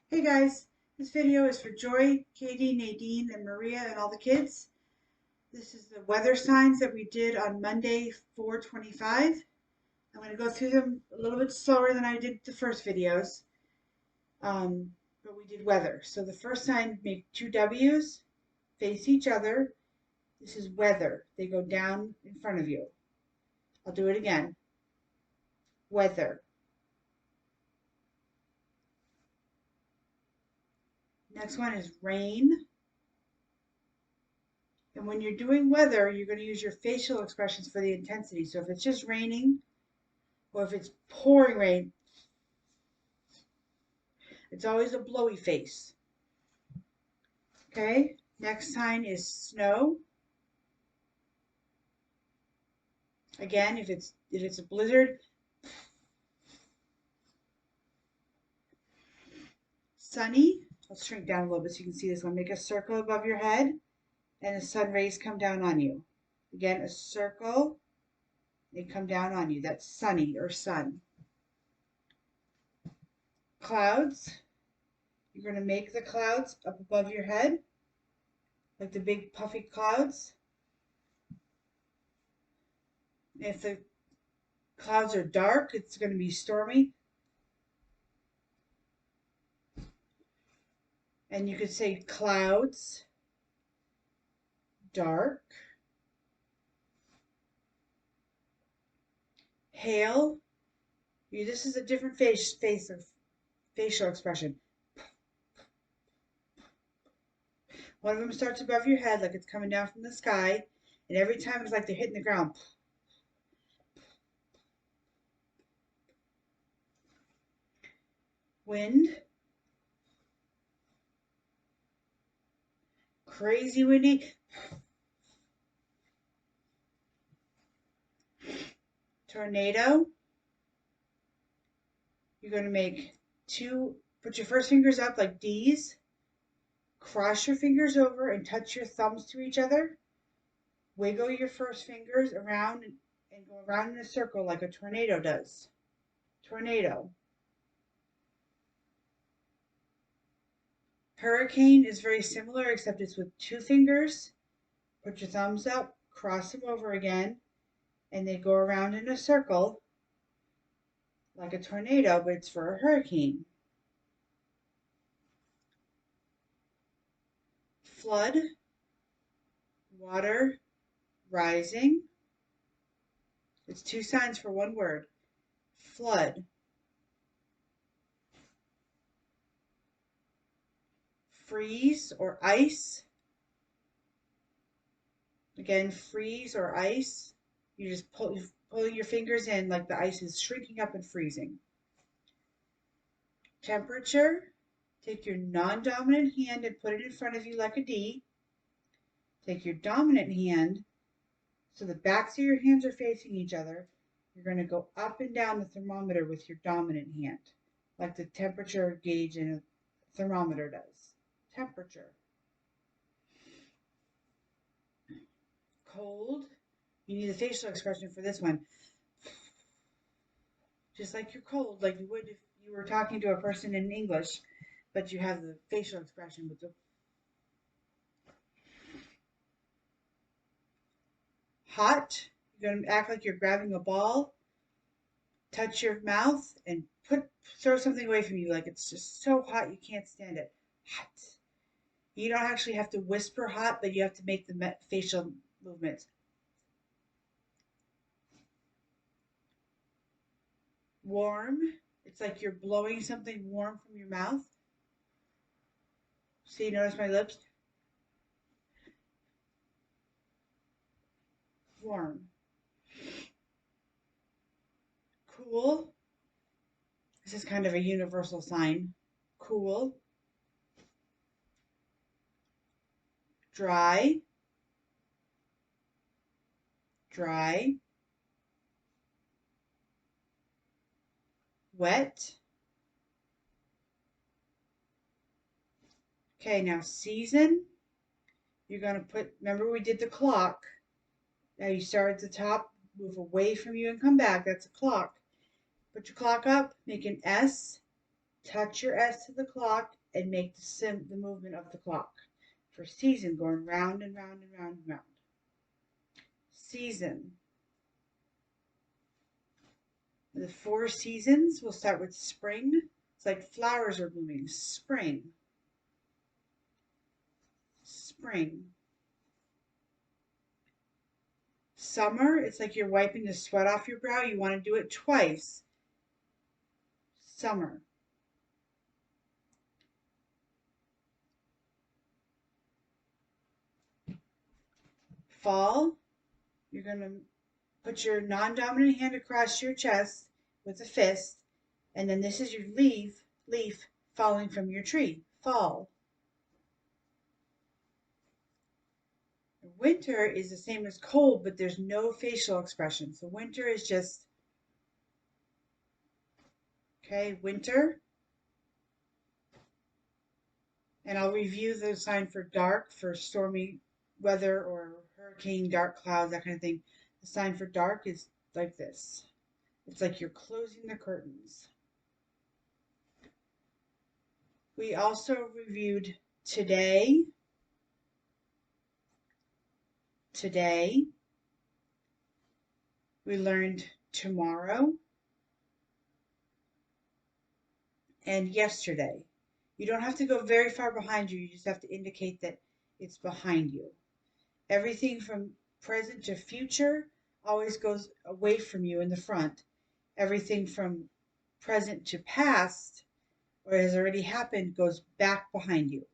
Hey guys, this video is for Joy, Katie, Nadine, and Maria and all the kids. This is the weather signs that we did on Monday, 4/25. I'm going to go through them a little bit slower than I did the first videos, but we did weather. So the first sign, make two W's, face each other. This is weather. They go down in front of you. I'll do it again. Weather. Next one is rain. And when you're doing weather, you're going to use your facial expressions for the intensity. So if it's just raining or if it's pouring rain, it's always a blowy face. Okay, next sign is snow. Again, if it's a blizzard, sunny. I'll shrink down a little bit so you can see this one. Make a circle above your head and the sun rays come down on you. Again, a circle, they come down on you. That's sunny or sun. Clouds. You're going to make the clouds up above your head, like the big puffy clouds. If the clouds are dark, it's going to be stormy. And you could say clouds, dark, hail. This is a different facial expression. One of them starts above your head like it's coming down from the sky, and every time it's like they're hitting the ground. Wind, crazy windy. Tornado. You're going to make put your first fingers up like D's, cross your fingers over and touch your thumbs to each other. Wiggle your first fingers around and go around in a circle like a tornado does. Tornado. Hurricane is very similar, except it's with two fingers. Put your thumbs up, cross them over again, and they go around in a circle like a tornado, but it's for a hurricane. Flood, water rising. It's two signs for one word. Flood. Freeze or ice. Again, freeze or ice. You just pull your fingers in like the ice is shrinking up and freezing. Temperature. Take your non-dominant hand and put it in front of you like a D. Take your dominant hand, so the backs of your hands are facing each other. You're going to go up and down the thermometer with your dominant hand, like the temperature gauge in a thermometer does. Temperature. Cold. You need a facial expression for this one. Just like you're cold, like you would if you were talking to a person in English, but you have the facial expression with the hot. You're going to act like you're grabbing a ball, touch your mouth, and throw something away from you like it's just so hot you can't stand it. Hot. You don't actually have to whisper hot, but you have to make the facial movements. Warm. It's like you're blowing something warm from your mouth. See, notice my lips? Warm. Cool. This is kind of a universal sign. Cool. Dry. Dry. Wet. Okay, now season. You're going to remember we did the clock. Now you start at the top, move away from you and come back. That's a clock. Put your clock up, make an S, touch your S to the clock and make the movement of the clock. For season, going round and round and round and round. Season. The 4 seasons, we'll start with spring. It's like flowers are blooming. Spring. Spring. Summer, it's like you're wiping the sweat off your brow. You want to do it twice. Summer. Fall, you're going to put your non-dominant hand across your chest with a fist, and then this is your leaf falling from your tree. Fall. Winter is the same as cold, but there's no facial expression. So winter is just, okay, winter. And I'll review the sign for dark, for stormy weather or hurricane, dark clouds, that kind of thing. The sign for dark is like this. It's like you're closing the curtains. We also reviewed today. We learned tomorrow and yesterday. You don't have to go very far behind you. You just have to indicate that it's behind you. Everything from present to future always goes away from you in the front. Everything from present to past, or has already happened, goes back behind you.